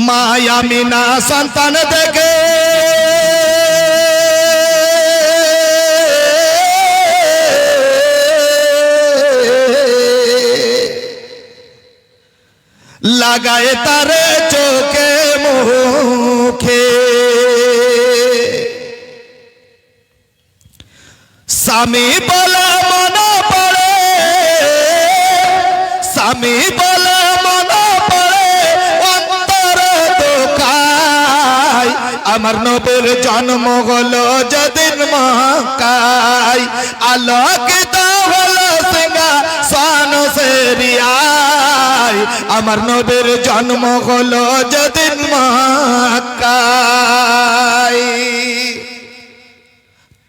মায়া মিনা সন্তান দেখে লাগায় তারে চোখে মুখে স্বামী বলে মনে পড়ে, স্বামী বলে মনে পড়ে অন্তর দোকায়। আমার নবীর জন্ম হলো যেদিন মক্কায়, আলোকিত হলো সিংহাসন সেরিয়ায়। আমার নবীর জন্ম হলো যেদিন মক্কায়।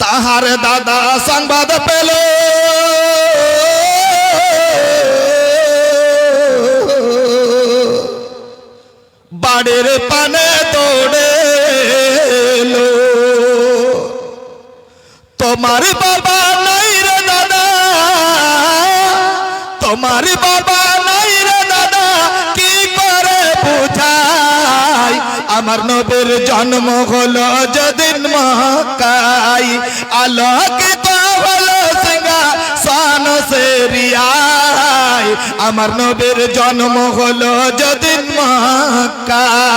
তাহার দাদা সংবাদ পেল, বাড়ির পানে দৌড়ে এলো। তোমার বাবা নাই রে দাদা, তোমার বাবা নাই রে দাদা, কি করে বুঝাই। আমার নবীর জন্ম হলো যেদিন মক্কায়, আলোকিত হলো সিংহাসন সেরিয়ায়। আমার নবীর জন্ম হলো যেদিন মক্কায়।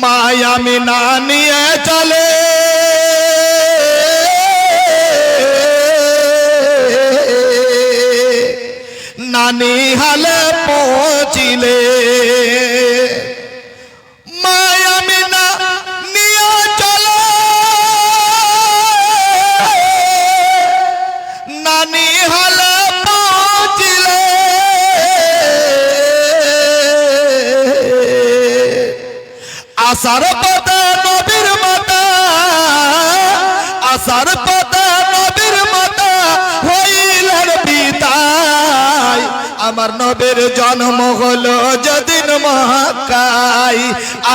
মায়া মিনা নিয়ে চলে নানি হালে পৌঁছিলে। মায়া মিনা নিয়ে চলে নানি হালে পৌঁছিলে। আসার পথে নবীর মাতা, আসার পথে নবীর মাতা হইলেন পিতায়। আমার নবীর জন্ম হলো যেদিন মক্কায়,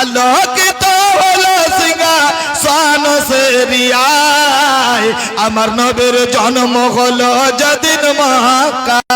আলোকিত হলো সিংহাসন সেরিয়ায়। আমার নবীর জন্ম হলো যেদিন মক্কায়।